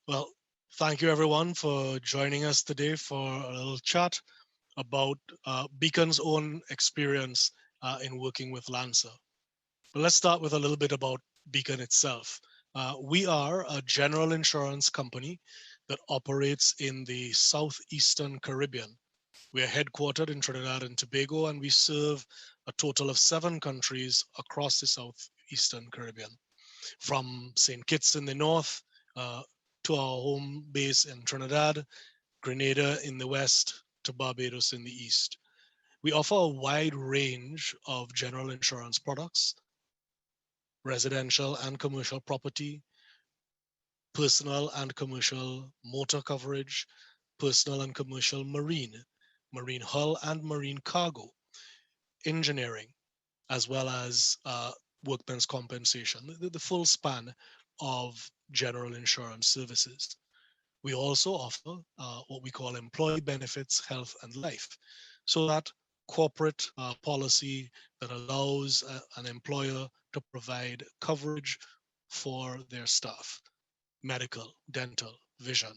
Well, thank you everyone for joining us today for a little chat about Beacon's own experience in working with LANSA. But let's start with a little bit about Beacon itself. We are a general insurance company that operates in the southeastern Caribbean. We are headquartered in Trinidad and Tobago, and we serve a total of 7 countries across the southeastern Caribbean, from St. Kitts in the north uh, to our home base in Trinidad, Grenada in the west, to Barbados in the east. We offer a wide range of general insurance products, residential and commercial property, personal and commercial motor coverage, personal and commercial marine, marine hull and marine cargo, engineering, as well as workmen's compensation, the full span of general insurance services. We also offer what we call employee benefits, health, and life. So that corporate policy that allows an employer to provide coverage for their staff, medical, dental, vision,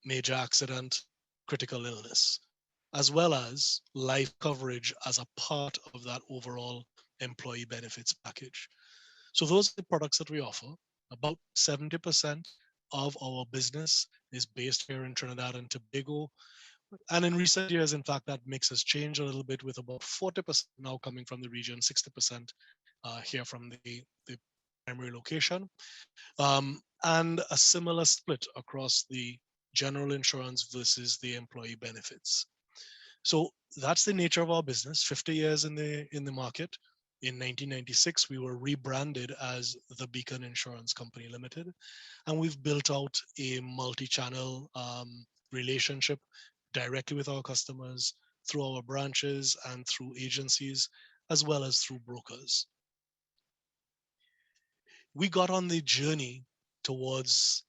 major accident, critical illness, as well as life coverage as a part of that overall employee benefits package. So those are the products that we offer. About 70% of our business is based here in Trinidad and Tobago. And in recent years, in fact, that mix has changed a little bit, with about 40% now coming from the region, 60% here from the primary location, and a similar split across the general insurance versus the employee benefits. So that's the nature of our business. 50 years in the market. In 1996, we were rebranded as the Beacon Insurance Company Limited, and we've built out a multi-channel relationship directly with our customers through our branches and through agencies, as well as through brokers. We got on the journey towards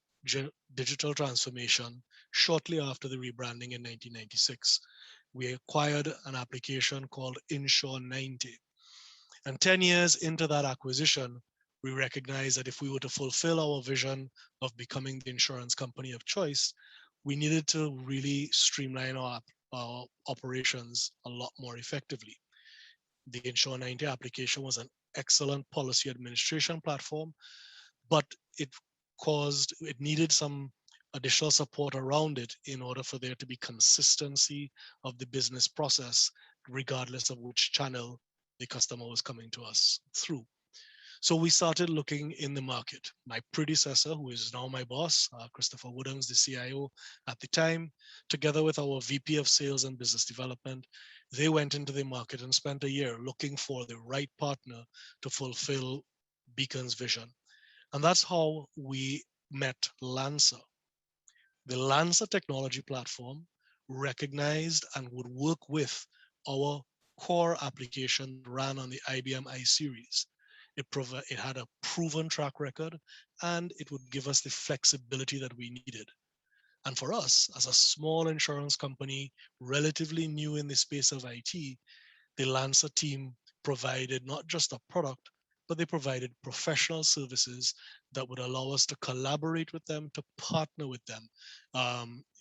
digital transformation shortly after the rebranding in 1996. We acquired an application called Insure 90. And 10 years into that acquisition, we recognized that if we were to fulfill our vision of becoming the insurance company of choice, we needed to really streamline our operations a lot more effectively. The Insure 90 application was an excellent policy administration platform, but it needed some additional support around it in order for there to be consistency of the business process, regardless of which channel the customer was coming to us through. So we started looking in the market. My predecessor, who is now my boss, Christopher Woodhams, the CIO at the time, together with our VP of Sales and Business Development, they went into the market and spent a year looking for the right partner to fulfill Beacon's vision. And that's how we met LANSA. The LANSA technology platform recognized and would work with our core application that ran on the IBM i series. It had a proven track record, and it would give us the flexibility that we needed. And for us, as a small insurance company, relatively new in the space of IT, the LANSA team provided not just a product, but they provided professional services that would allow us to collaborate with them, to partner with them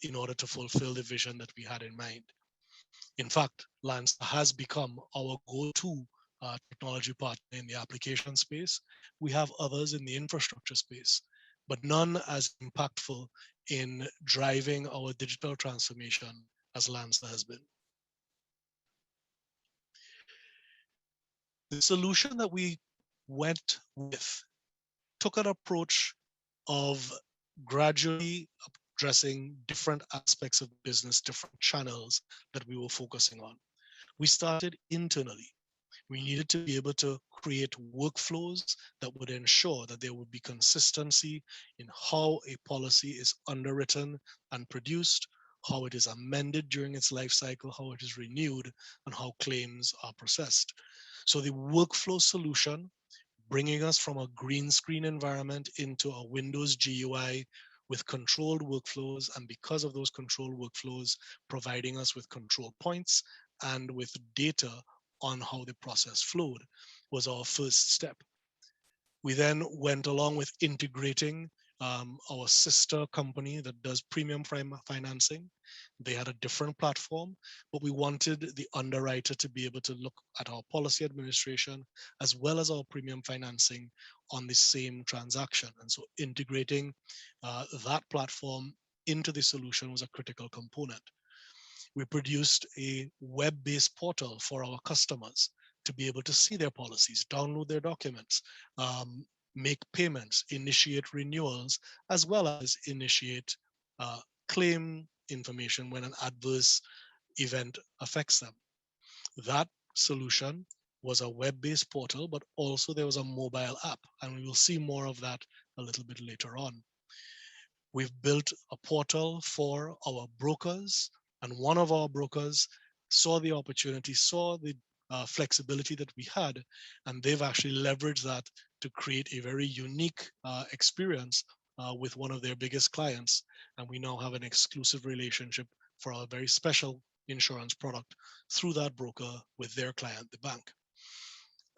in order to fulfill the vision that we had in mind. In fact, LANSA has become our go-to technology partner in the application space. We have others in the infrastructure space, but none as impactful in driving our digital transformation as LANSA has been. The solution that we went with took an approach of gradually addressing different aspects of business, different channels that we were focusing on. We started internally. We needed to be able to create workflows that would ensure that there would be consistency in how a policy is underwritten and produced, how it is amended during its life cycle, how it is renewed, and how claims are processed. So the workflow solution, bringing us from a green screen environment into a Windows GUI with controlled workflows, and because of those controlled workflows, providing us with control points and with data on how the process flowed, was our first step. We then went along with integrating our sister company that does premium financing. They had a different platform, but we wanted the underwriter to be able to look at our policy administration as well as our premium financing on the same transaction. And so integrating that platform into the solution was a critical component. We produced a web-based portal for our customers to be able to see their policies, download their documents, make payments, initiate renewals, as well as initiate claim information when an adverse event affects them. That solution was a web-based portal, but also there was a mobile app, and we will see more of that a little bit later on. We've built a portal for our brokers, and one of our brokers saw the opportunity, saw the flexibility that we had, and they've actually leveraged that to create a very unique experience with one of their biggest clients. And we now have an exclusive relationship for a very special insurance product through that broker with their client, the bank.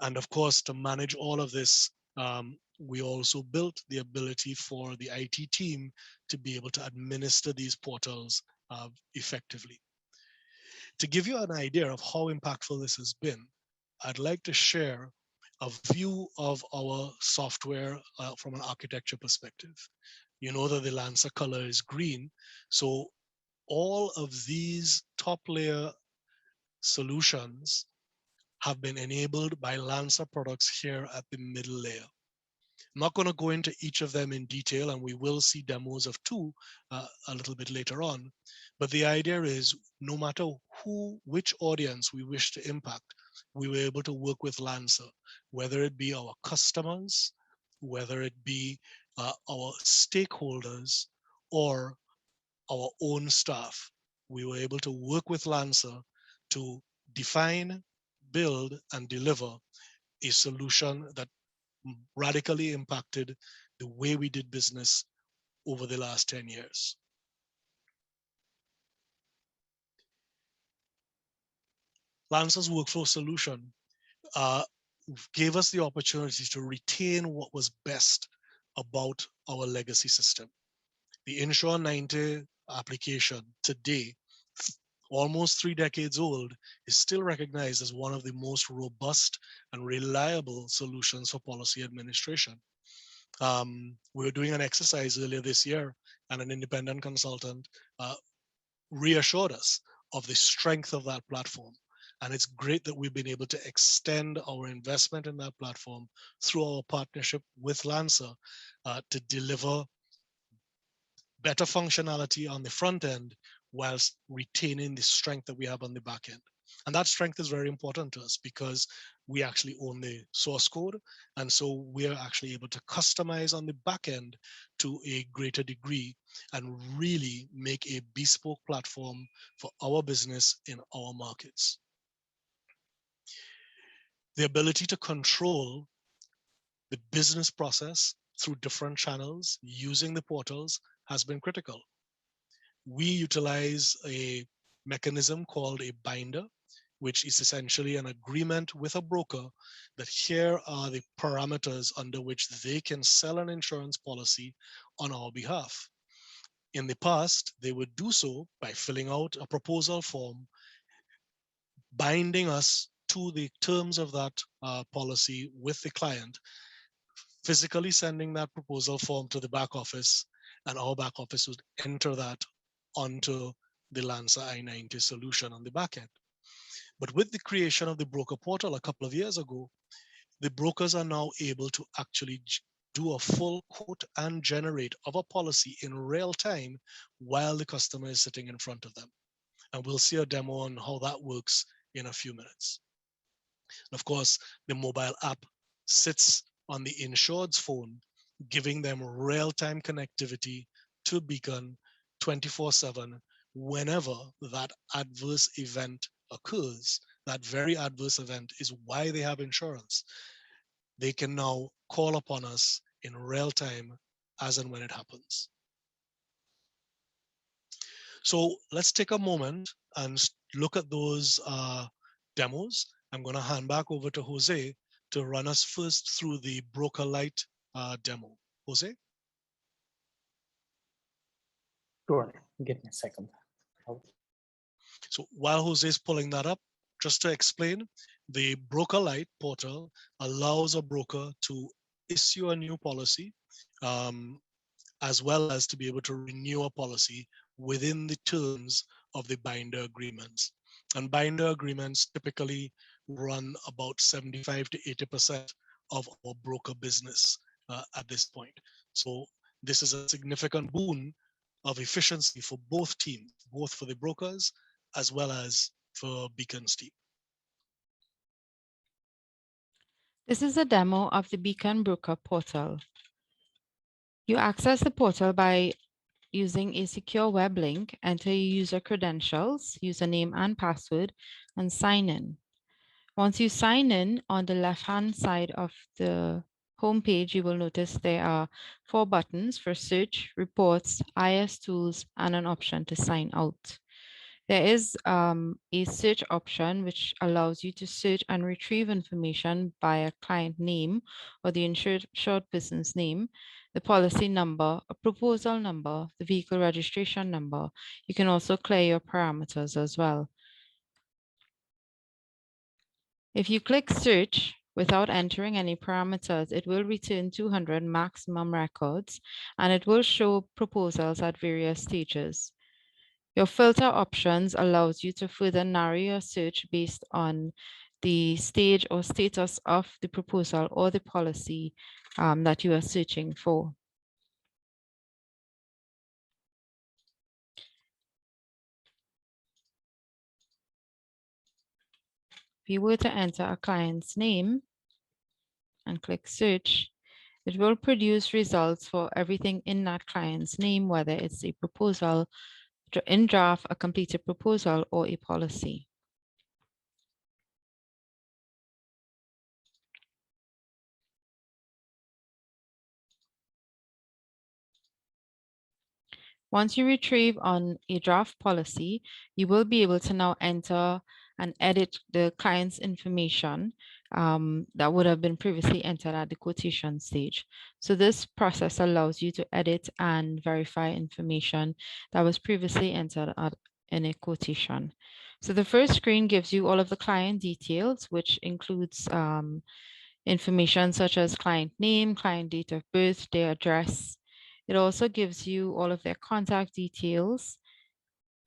And of course, to manage all of this, we also built the ability for the IT team to be able to administer these portals effectively. To give you an idea of how impactful this has been, I'd like to share a view of our software from an architecture perspective. You know that the LANSA color is green, so all of these top layer solutions have been enabled by LANSA products here at the middle layer. I'm not going to go into each of them in detail, and we will see demos of two a little bit later on. But the idea is no matter which audience we wish to impact, we were able to work with LANSA, whether it be our customers, whether it be our stakeholders, or our own staff. We were able to work with LANSA to define, build, and deliver a solution that radically impacted the way we did business over the last 10 years. LANSA's workflow solution gave us the opportunity to retain what was best about our legacy system. The Insure 90 application today, almost 3 decades old, is still recognized as one of the most robust and reliable solutions for policy administration. We were doing an exercise earlier this year, and an independent consultant reassured us of the strength of that platform. And it's great that we've been able to extend our investment in that platform through our partnership with LANSA to deliver better functionality on the front end whilst retaining the strength that we have on the back end. And that strength is very important to us because we actually own the source code. And so we're actually able to customize on the back end to a greater degree and really make a bespoke platform for our business in our markets. The ability to control the business process through different channels using the portals has been critical. We utilize a mechanism called a binder, which is essentially an agreement with a broker that here are the parameters under which they can sell an insurance policy on our behalf. In the past, they would do so by filling out a proposal form, binding us to the terms of that policy with the client, physically sending that proposal form to the back office, and our back office would enter that onto the LANSA I-90 solution on the back end. But with the creation of the broker portal a couple of years ago, the brokers are now able to actually do a full quote and generate of a policy in real time while the customer is sitting in front of them. And we'll see a demo on how that works in a few minutes. And of course, the mobile app sits on the insured's phone, giving them real-time connectivity to Beacon 24/7 whenever that adverse event occurs. That very adverse event is why they have insurance. They can now call upon us in real time as and when it happens. So let's take a moment and look at those demos. I'm going to hand back over to Jose to run us first through the Broker Lite demo. Jose? Sure. Give me a second. So while Jose is pulling that up, just to explain, the Broker Lite portal allows a broker to issue a new policy, um, as well as to be able to renew a policy within the terms of the binder agreements. And binder agreements typically run about 75 to 80% of our broker business at this point. So this is a significant boon of efficiency for both teams, both for the brokers as well as for Beacon's team. This is a demo of the Beacon Broker portal. You access the portal by using a secure web link, enter your user credentials, username and password, and sign in. Once you sign in, on the left-hand side of the homepage, you will notice there are 4 buttons for search, reports, IS tools, and an option to sign out. There is a search option which allows you to search and retrieve information by a client name or the insured business name, the policy number, a proposal number, the vehicle registration number. You can also clear your parameters as well. If you click search without entering any parameters, it will return 200 maximum records and it will show proposals at various stages. Your filter options allows you to further narrow your search based on the stage or status of the proposal or the policy that you are searching for. If you were to enter a client's name and click search, it will produce results for everything in that client's name, whether it's a proposal, in draft, a completed proposal, or a policy. Once you retrieve on a draft policy, you will be able to now enter and edit the client's information that would have been previously entered at the quotation stage. So this process allows you to edit and verify information that was previously entered in a quotation. So the first screen gives you all of the client details, which includes information such as client name, client date of birth, their address. It also gives you all of their contact details,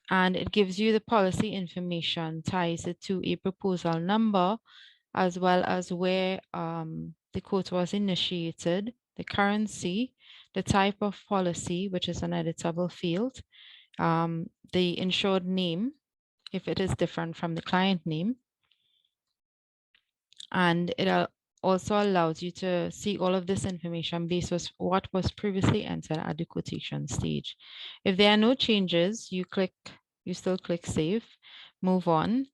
and it gives you the policy information, ties it to a proposal number, as well as where the quote was initiated, the currency, the type of policy, which is an editable field, the insured name, if it is different from the client name, and it also allows you to see all of this information based on what was previously entered at the quotation stage. If there are no changes, you still click save, move on.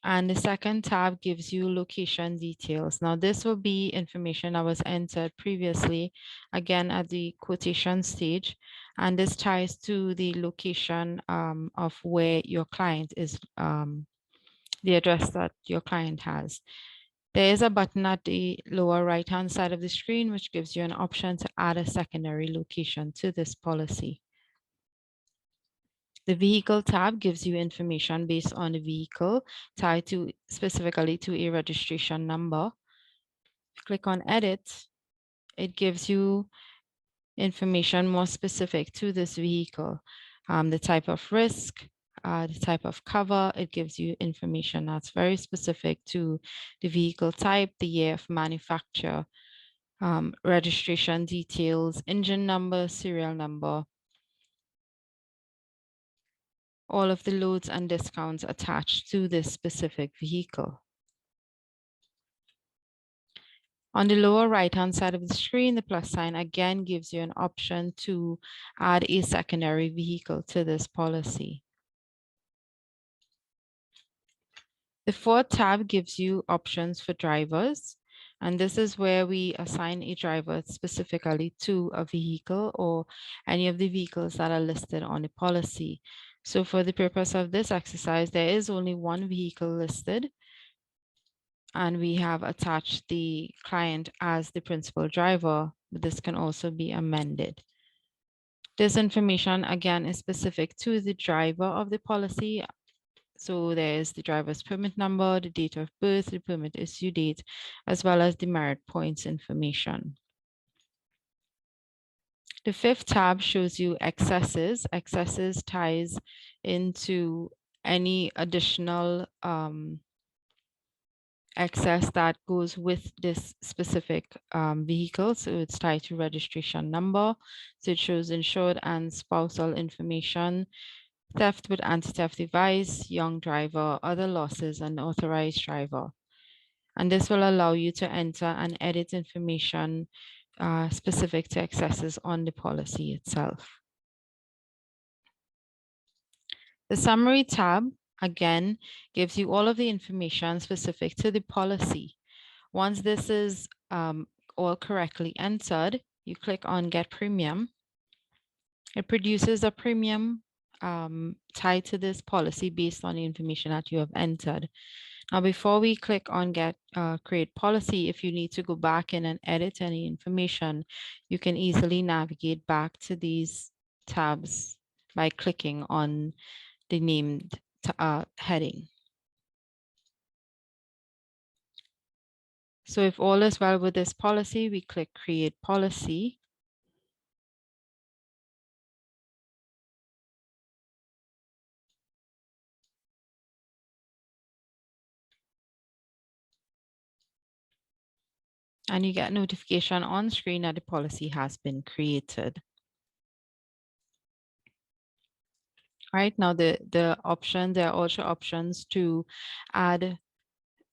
And the second tab gives you location details. Now this will be information that was entered previously, again at the quotation stage. And this ties to the location of where your client is, the address that your client has. There is a button at the lower right-hand side of the screen, which gives you an option to add a secondary location to this policy. The vehicle tab gives you information based on the vehicle tied specifically to a registration number. Click on edit. It gives you information more specific to this vehicle, the type of risk, the type of cover. It gives you information that's very specific to the vehicle type, the year of manufacture, registration details, engine number, serial number, all of the loads and discounts attached to this specific vehicle. On the lower right-hand side of the screen, the plus sign again gives you an option to add a secondary vehicle to this policy. The fourth tab gives you options for drivers, and this is where we assign a driver specifically to a vehicle or any of the vehicles that are listed on the policy. So for the purpose of this exercise, there is only one vehicle listed, and we have attached the client as the principal driver, but this can also be amended. This information, again, is specific to the driver of the policy. So there's the driver's permit number, the date of birth, the permit issue date, as well as the merit points information. The fifth tab shows you excesses. Excesses ties into any additional excess that goes with this specific vehicle. So it's tied to registration number. So it shows insured and spousal information, theft with anti-theft device, young driver, other losses, and authorized driver. And this will allow you to enter and edit information specific to excesses on the policy itself. The summary tab, again, gives you all of the information specific to the policy. Once this is all correctly entered, you click on Get Premium. It produces a premium tied to this policy based on the information that you have entered. Now, before we click on Create Policy, if you need to go back in and edit any information, you can easily navigate back to these tabs by clicking on the named heading. So if all is well with this policy, we click Create Policy. And you get notification on screen that the policy has been created. Right now, there are also options to add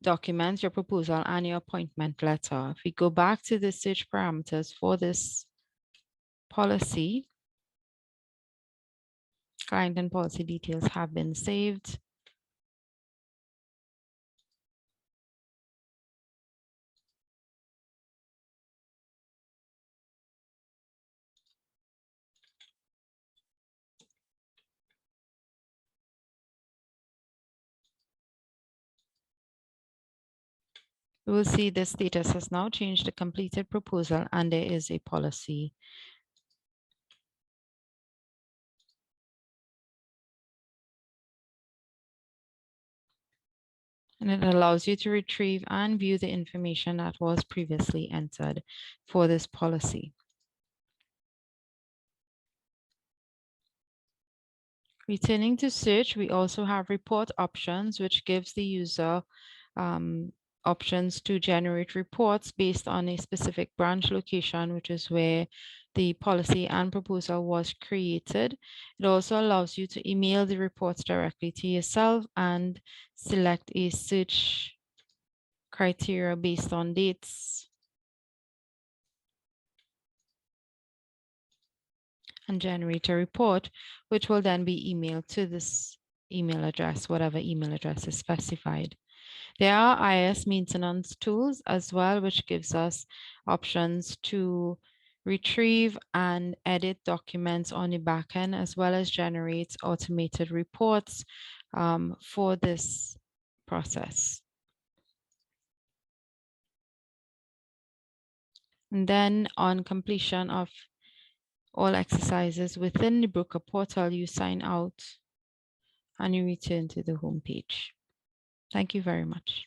documents, your proposal, and your appointment letter. If we go back to the search parameters for this policy, client and policy details have been saved. We will see the status has now changed to completed proposal, and there is a policy. And it allows you to retrieve and view the information that was previously entered for this policy. Returning to search, we also have report options, which gives the user options to generate reports based on a specific branch location, which is where the policy and proposal was created. It also allows you to email the reports directly to yourself and select a search criteria based on dates and generate a report, which will then be emailed to this email address, whatever email address is specified. There are IS maintenance tools as well, which gives us options to retrieve and edit documents on the back end, as well as generate automated reports for this process. And then on completion of all exercises within the broker portal, you sign out and you return to the home page. Thank you very much.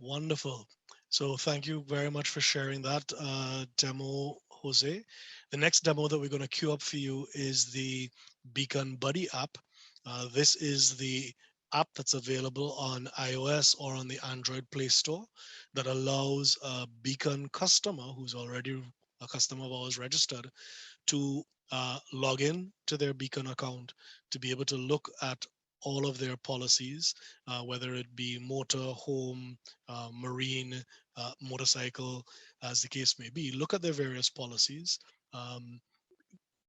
Wonderful. So thank you very much for sharing that demo, Jose. The next demo that we're going to queue up for you is the Beacon Buddy app. This is the app that's available on iOS or on the Android Play Store that allows a Beacon customer who's already a customer of ours registered to log in to their Beacon account to be able to look at all of their policies, whether it be motor, home, marine, motorcycle, as the case may be. Look at their various policies,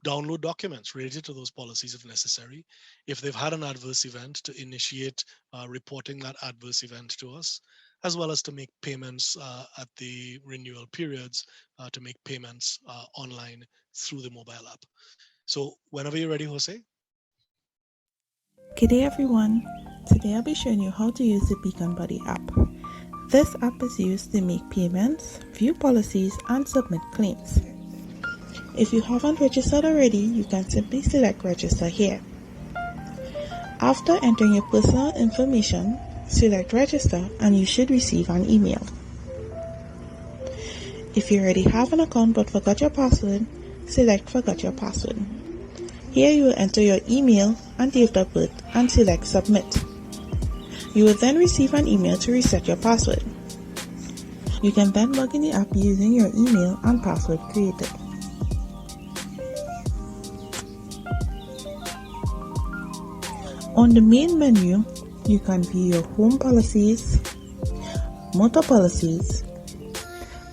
download documents related to those policies if necessary. If they've had an adverse event, to initiate reporting that adverse event to us, as well as to make payments at the renewal periods, to make payments online through the mobile app. So whenever you're ready, Jose. Good day, everyone. Today I'll be showing you how to use the Beacon Buddy app. This app is used to make payments, view policies, and submit claims. If you haven't registered already, you can simply select register here. After entering your personal information, select register and you should receive an email. If you already have an account but forgot your password, select forgot your password. Here you will enter your email and date of birth and select submit. You will then receive an email to reset your password. You can then log in the app using your email and password created. On the main menu, you can view your home policies, motor policies,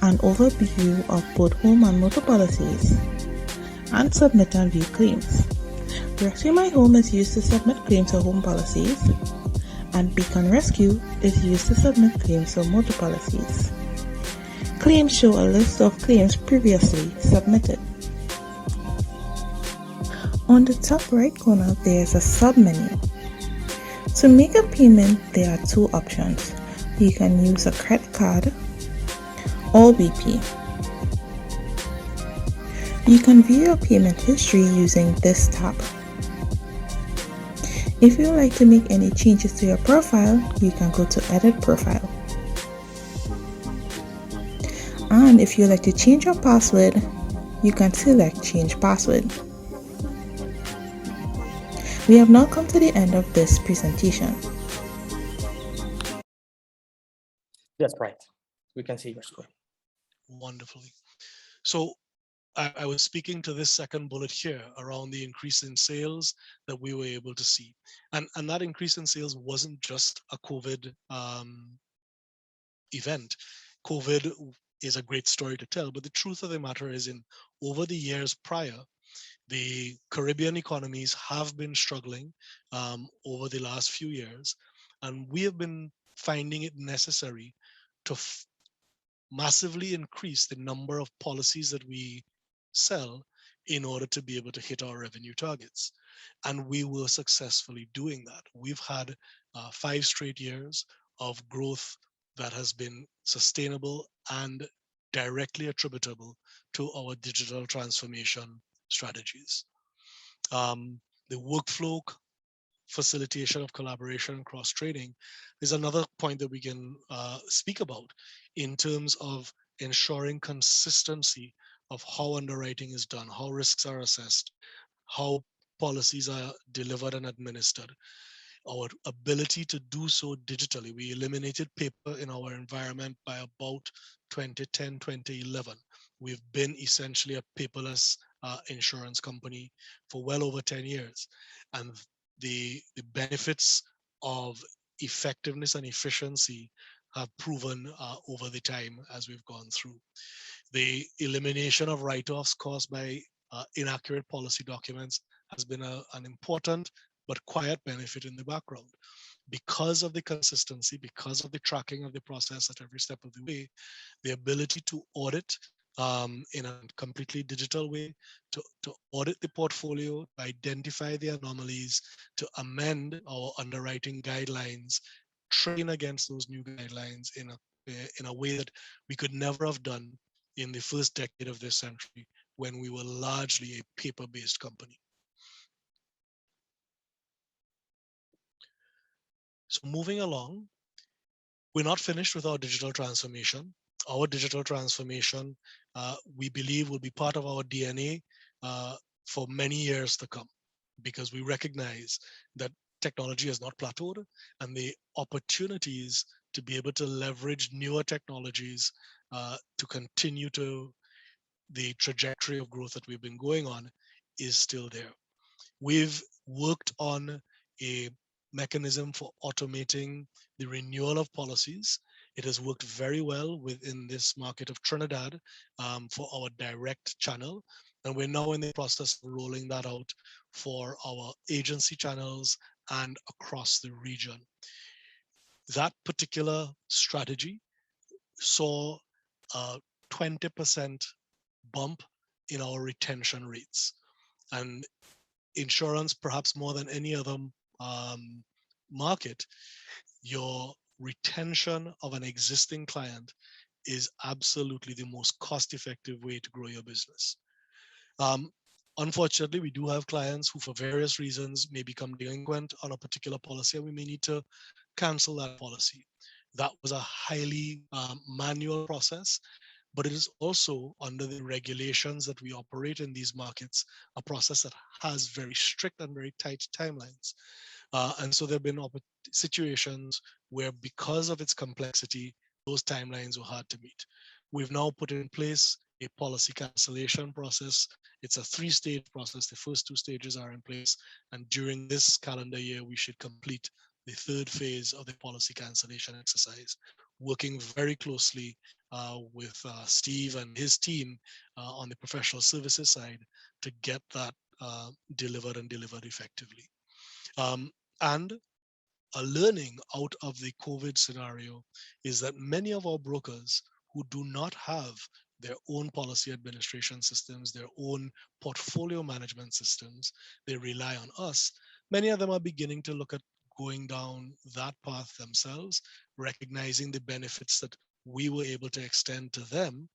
an overview of both home and motor policies, and submit and view claims. Rescue My Home is used to submit claims for home policies, and Beacon Rescue is used to submit claims for motor policies. Claims show a list of claims previously submitted. On the top right corner, there is a sub-menu. To make a payment, there are two options. You can use a credit card or BP. You can view your payment history using this tab. If you would like to make any changes to your profile, you can go to Edit Profile. And if you would like to change your password, you can select Change Password. We have now come to the end of this presentation. That's right. We can see your screen. Wonderfully. So I was speaking to this second bullet here around the increase in sales that we were able to see. And that increase in sales wasn't just a COVID event. COVID is a great story to tell, but the truth of the matter is over the years prior, the Caribbean economies have been struggling over the last few years, and we have been finding it necessary to massively increase the number of policies that we sell in order to be able to hit our revenue targets. And we were successfully doing that. We've had 5 straight years of growth that has been sustainable and directly attributable to our digital transformation strategies. The workflow facilitation of collaboration and cross-training is another point that we can speak about in terms of ensuring consistency of how underwriting is done, how risks are assessed, how policies are delivered and administered. Our ability to do so digitally. We eliminated paper in our environment by about 2010, 2011. We've been essentially a paperless insurance company for well over 10 years. And the benefits of effectiveness and efficiency have proven over the time as we've gone through. The elimination of write-offs caused by inaccurate policy documents has been an important but quiet benefit in the background. Because of the consistency, because of the tracking of the process at every step of the way, the ability to audit in a completely digital way, to audit the portfolio, to identify the anomalies, to amend our underwriting guidelines, train against those new guidelines in a way that we could never have done in the first decade of this century when we were largely a paper-based company. So moving along, we're not finished with our digital transformation. Our digital transformation, we believe, will be part of our DNA for many years to come, because we recognize that technology has not plateaued, and the opportunities to be able to leverage newer technologies to continue to the trajectory of growth that we've been going on is still there. We've worked on a mechanism for automating the renewal of policies. It has worked very well within this market of Trinidad for our direct channel. And we're now in the process of rolling that out for our agency channels and across the region. That particular strategy saw a 20% bump in our retention rates. And insurance, perhaps more than any other market, your retention of an existing client is absolutely the most cost-effective way to grow your business. Um, Unfortunately, we do have clients who, for various reasons, may become delinquent on a particular policy, and we may need to cancel that policy. That was a highly manual process, but it is also under the regulations that we operate in these markets, a process that has very strict and very tight timelines. And so there have been situations where, because of its complexity, those timelines were hard to meet. We've now put in place a policy cancellation process. It's a 3-stage process. The first 2 stages are in place. And during this calendar year, we should complete the 3rd phase of the policy cancellation exercise, working very closely with Steve and his team on the professional services side to get that delivered and delivered effectively. And a learning out of the COVID scenario is that many of our brokers who do not have their own policy administration systems, their own portfolio management systems, they rely on us. Many of them are beginning to look at going down that path themselves, recognizing the benefits that we were able to extend to them,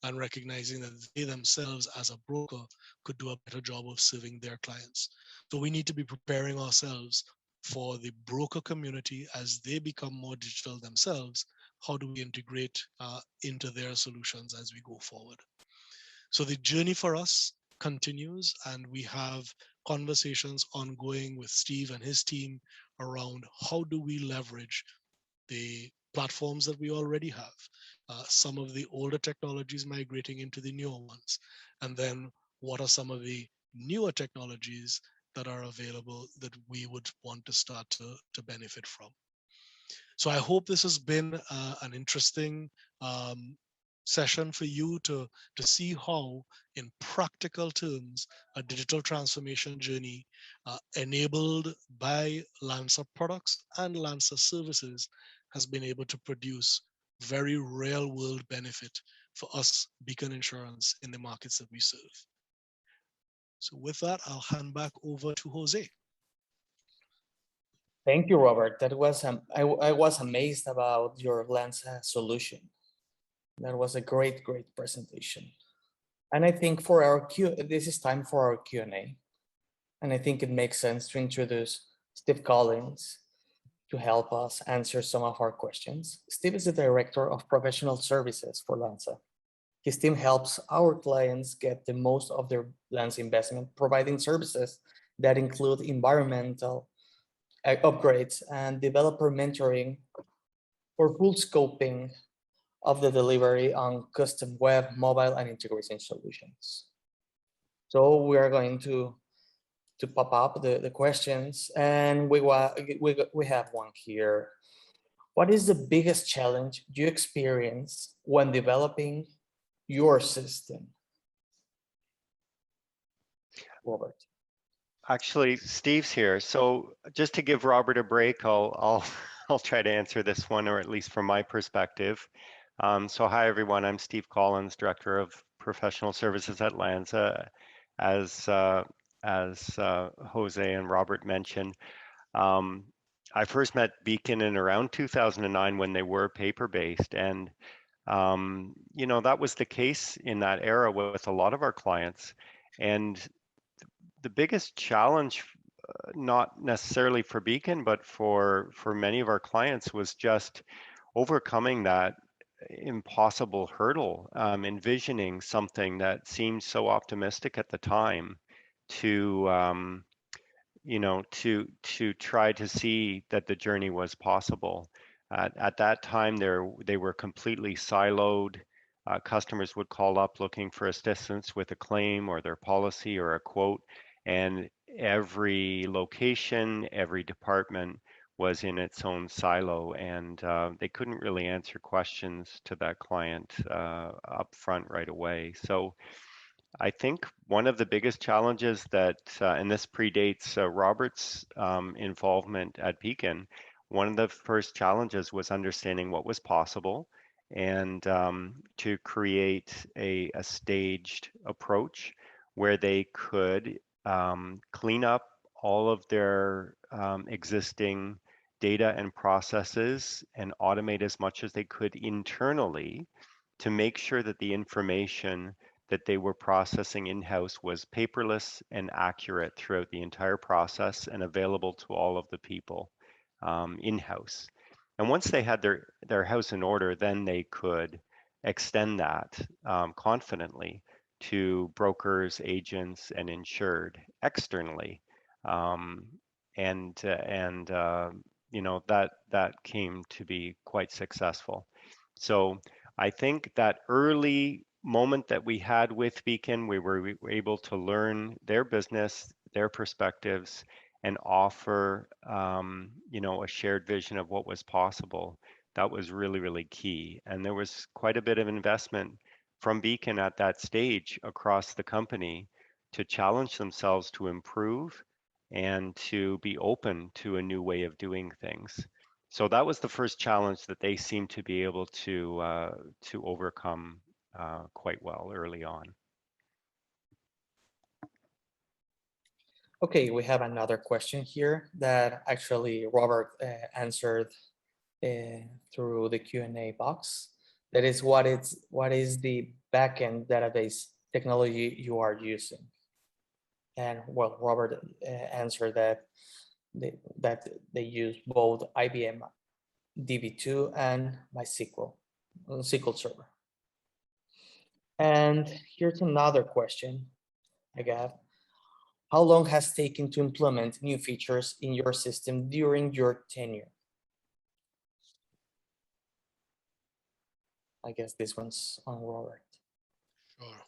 and recognizing that they themselves as a broker could do a better job of serving their clients. So we need to be preparing ourselves for the broker community as they become more digital themselves. How do we integrate into their solutions as we go forward? So the journey for us continues, and we have conversations ongoing with Steve and his team around how do we leverage the platforms that we already have, some of the older technologies migrating into the newer ones, and then what are some of the newer technologies that are available that we would want to start to benefit from. So I hope this has been an interesting session for you to see how, in practical terms, a digital transformation journey enabled by LANSA products and LANSA services has been able to produce very real world benefit for us, Beacon Insurance, in the markets that we serve. So with that, I'll hand back over to Jose. Thank you, Robert. That was I was amazed about your LANSA solution. That was a great presentation. And I think for our this is time for our Q&A. And I think it makes sense to introduce Steve Collins to help us answer some of our questions. Steve is the Director of Professional Services for LANSA. His team helps our clients get the most of their LANSA investment, providing services that include environmental upgrades and developer mentoring for full scoping of the delivery on custom web, mobile, and integration solutions. So we are going to pop up the questions, and we have one here. What is the biggest challenge you experience when developing your system? Robert. Actually, Steve's here. So just to give Robert a break, I'll try to answer this one, or at least from my perspective. So hi everyone, I'm Steve Collins, Director of Professional Services at LANSA. As Jose and Robert mentioned, I first met Beacon in around 2009 when they were paper-based, and you know, that was the case in that era with a lot of our clients. And the biggest challenge, not necessarily for Beacon, but for many of our clients, was just overcoming that impossible hurdle, envisioning something that seemed so optimistic at the time to you know, to try to see that the journey was possible. At that time, they were completely siloed. Customers would call up looking for assistance with a claim or their policy or a quote, and every location, every department was in its own silo, and they couldn't really answer questions to that client up front right away. So I think one of the biggest challenges that, and this predates Robert's involvement at Beacon, one of the first challenges was understanding what was possible and to create a staged approach where they could clean up all of their existing data and processes and automate as much as they could internally to make sure that the information that they were processing in-house was paperless and accurate throughout the entire process and available to all of the people in-house. And once they had their house in order, then they could extend that confidently to brokers, agents, and insured externally. Um, and you know that came to be quite successful. So I think that early moment that we had with Beacon, we were able to learn their business, their perspectives, and offer you know, a shared vision of what was possible. That was really, really key. And there was quite a bit of investment from Beacon at that stage across the company to challenge themselves to improve and to be open to a new way of doing things. So that was the first challenge that they seemed to be able to overcome quite well early on. Okay, we have another question here that actually Robert answered through the Q&A box. That is, what is the backend database technology you are using? And well, Robert answered that they use both IBM DB2 and MySQL, SQL Server. And here's another question I got. How long has it taken to implement new features in your system during your tenure? I guess this one's on Robert. Sure.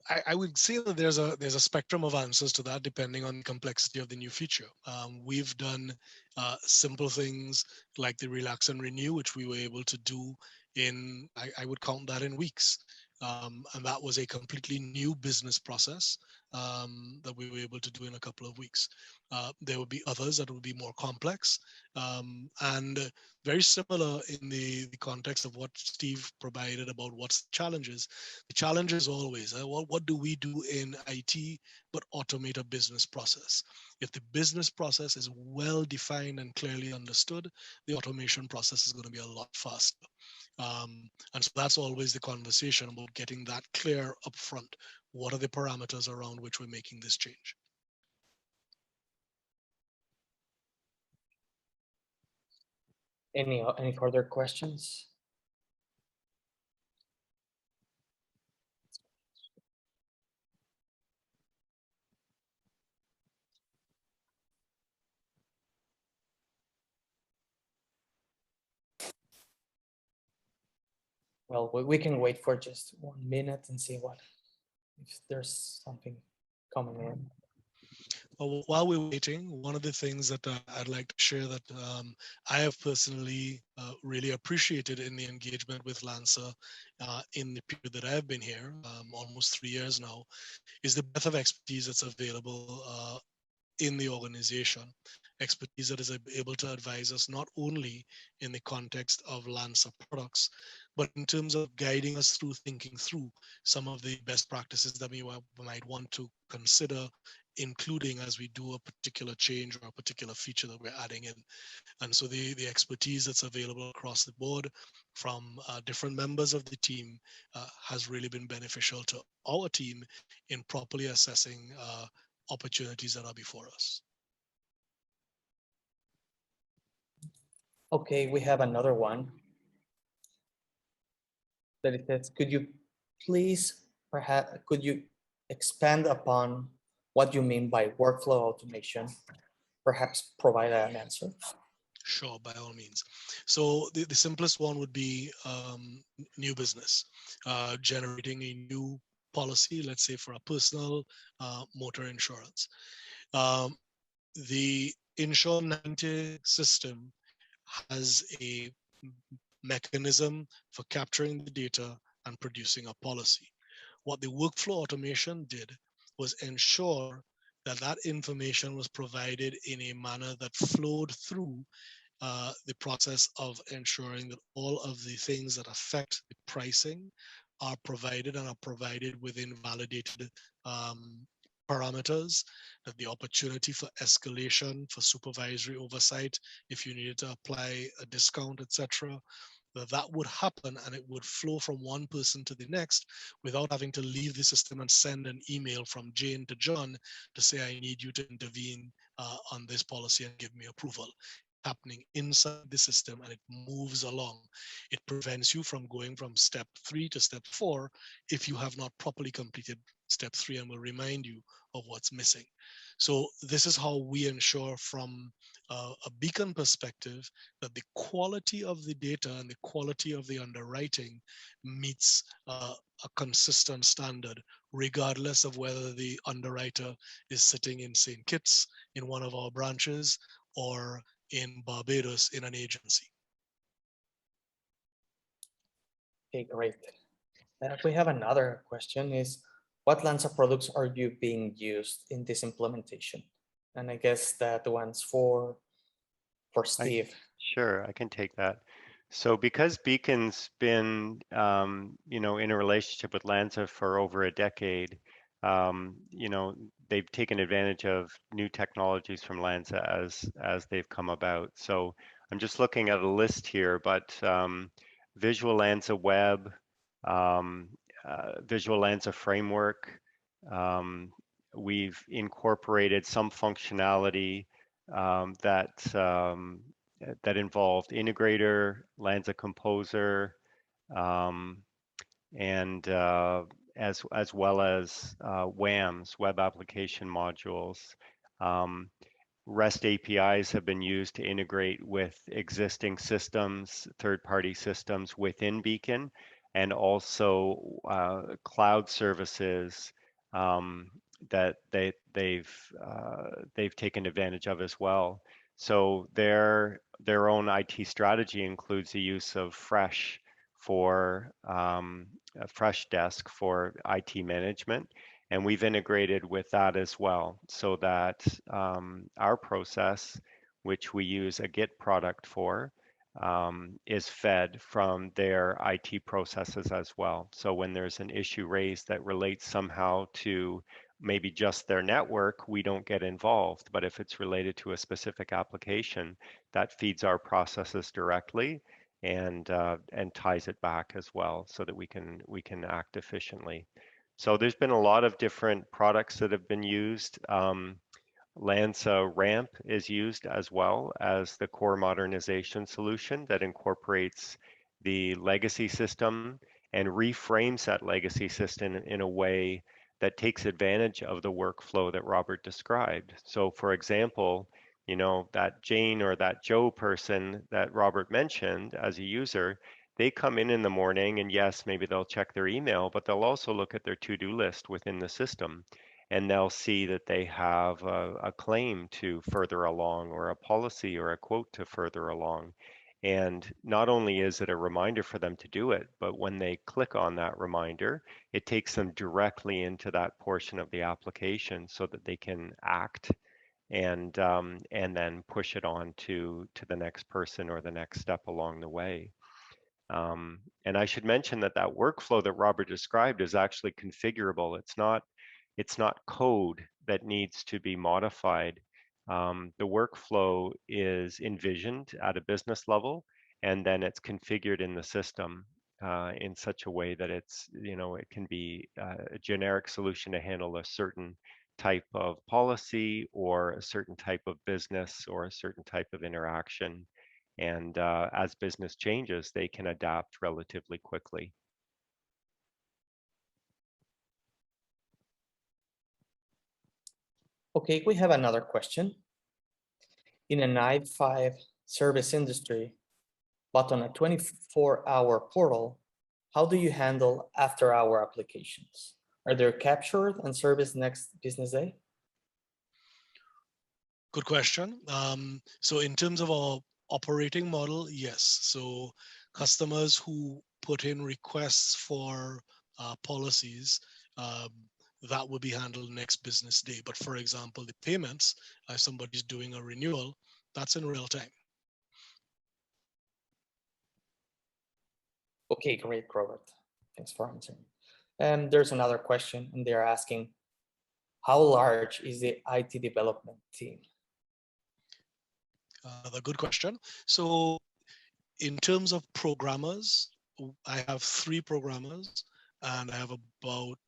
I would say that there's a spectrum of answers to that depending on the complexity of the new feature. We've done simple things like the relax and renew, which we were able to do in, I would count that in weeks. And that was a completely new business process that we were able to do in a couple of weeks. There would be others that would be more complex and very similar in the context of what Steve provided about what's the challenges. The challenge is always, what do we do in IT but automate a business process? If the business process is well defined and clearly understood, the automation process is going to be a lot faster. And so that's always the conversation about getting that clear upfront. What are the parameters around which we're making this change? Any further questions? Well, we can wait for just 1 minute and see what, if there's something coming in. While we're waiting, one of the things that I'd like to share that I have personally really appreciated in the engagement with LANSA in the period that I've been here, almost 3 years now, is the breadth of expertise that's available in the organization. Expertise that is able to advise us not only in the context of LANSA products, but in terms of guiding us through thinking through some of the best practices that we might want to consider including as we do a particular change or a particular feature that we're adding in. And so the expertise that's available across the board from different members of the team has really been beneficial to our team in properly assessing opportunities that are before us. Okay, we have another one that it says, could you please, perhaps, could you expand upon what you mean by workflow automation? Perhaps provide an answer. Sure, by all means. So the simplest one would be new business, generating a new policy, let's say for a personal motor insurance. The Insure 90 system has a mechanism for capturing the data and producing a policy. What the workflow automation did was ensure that that information was provided in a manner that flowed through the process of ensuring that all of the things that affect the pricing are provided and are provided within validated parameters, that the opportunity for escalation, for supervisory oversight, if you needed to apply a discount, etc., that would happen and it would flow from one person to the next without having to leave the system and send an email from Jane to John to say, I need you to intervene on this policy and give me approval. Happening inside the system and it moves along. It prevents you from going from step 3 to step 4 if you have not properly completed step 3, and will remind you of what's missing. So this is how we ensure from a Beacon perspective that the quality of the data and the quality of the underwriting meets a consistent standard, regardless of whether the underwriter is sitting in St. Kitts in one of our branches or in Barbados in an agency. Okay, great. We have another question is, what LANSA products are you being used in this implementation? And I guess that one's for Steve. Sure, I can take that. So because Beacon's been, you know, in a relationship with LANSA for over a decade, you know, they've taken advantage of new technologies from LANSA as they've come about. So I'm just looking at a list here, but Visual LANSA Web, Visual LANSA Framework, we've incorporated some functionality that involved Integrator, LANSA Composer, and as well as WAMs, Web Application Modules. REST APIs have been used to integrate with existing systems, third-party systems within Beacon, and also cloud services that they've taken advantage of as well. So their own IT strategy includes the use of Fresh for a Fresh Desk for IT management, and we've integrated with that as well, so that our process, which we use a Git product for, is fed from their IT processes as well. So when there's an issue raised that relates somehow to maybe just their network, we don't get involved. But if it's related to a specific application, that feeds our processes directly and ties it back as well, so that we can act efficiently. So there's been a lot of different products that have been used. LANSA RAMP is used as well as the core modernization solution that incorporates the legacy system and reframes that legacy system in a way that takes advantage of the workflow that Robert described. So for example, you know, that Jane or that Joe person that Robert mentioned as a user, they come in the morning and yes, maybe they'll check their email, but they'll also look at their to-do list within the system, and they'll see that they have a claim to further along, or a policy or a quote to further along. And not only is it a reminder for them to do it, but when they click on that reminder, it takes them directly into that portion of the application so that they can act and then push it on to the next person or the next step along the way. And I should mention that that workflow that Robert described is actually configurable. It's not code that needs to be modified. The workflow is envisioned at a business level, and then it's configured in the system in such a way that it's, you know, it can be a generic solution to handle a certain type of policy or a certain type of business or a certain type of interaction. And as business changes, they can adapt relatively quickly. Okay, we have another question. In a 9-to-5 service industry, but on a 24-hour portal, how do you handle after-hour applications? Are they captured and serviced next business day? Good question. So in terms of our operating model, yes. So customers who put in requests for policies, that will be handled next business day. But for example, the payments, if somebody's doing a renewal, that's in real time. Okay, great, Robert. Thanks for answering. And there's another question, and they're asking, how large is the IT development team? Another good question. So in terms of programmers, I have 3 programmers and I have about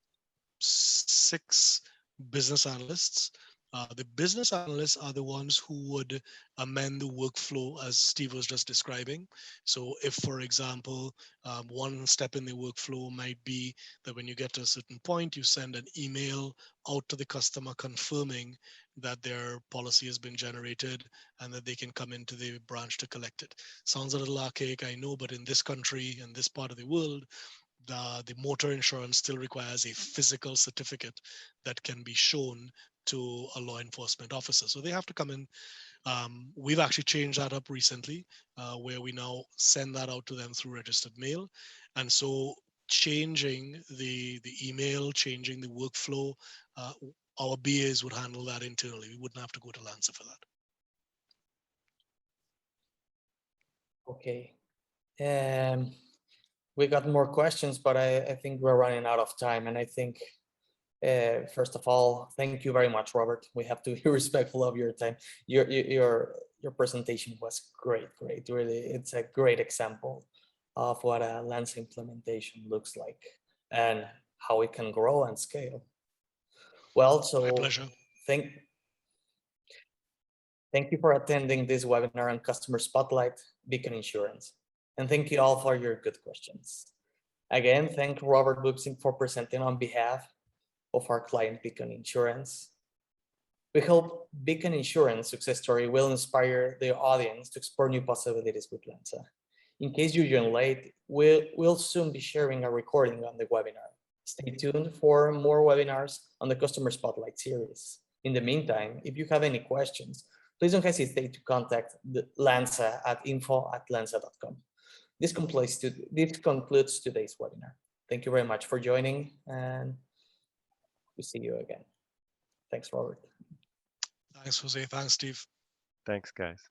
6 business analysts. The business analysts are the ones who would amend the workflow as Steve was just describing. So if, for example, one step in the workflow might be that when you get to a certain point, you send an email out to the customer confirming that their policy has been generated and that they can come into the branch to collect it. Sounds a little archaic, I know, but in this country, in this part of the world, the motor insurance still requires a physical certificate that can be shown to a law enforcement officer. So they have to come in. We've actually changed that up recently, where we now send that out to them through registered mail. And so changing the email, changing the workflow, our BAs would handle that internally. We wouldn't have to go to LANSA for that. Okay. We got more questions, but I think we're running out of time. And I think, first of all, thank you very much, Robert. We have to be respectful of your time. Your presentation was great. Really, it's a great example of what a LANSA implementation looks like and how it can grow and scale. Well, so My pleasure. Thank you for attending this webinar on Customer Spotlight, Beacon Insurance. And thank you all for your good questions. Again, thank Robert Boopsingh for presenting on behalf of our client Beacon Insurance. We hope Beacon Insurance success story will inspire the audience to explore new possibilities with LANSA. In case you joined late, we'll soon be sharing a recording on the webinar. Stay tuned for more webinars on the Customer Spotlight series. In the meantime, if you have any questions, please don't hesitate to contact the LANSA at info@lansa.com. This concludes today's webinar. Thank you very much for joining, and we'll see you again. Thanks, Robert. Thanks, Jose. Thanks, Steve. Thanks, guys.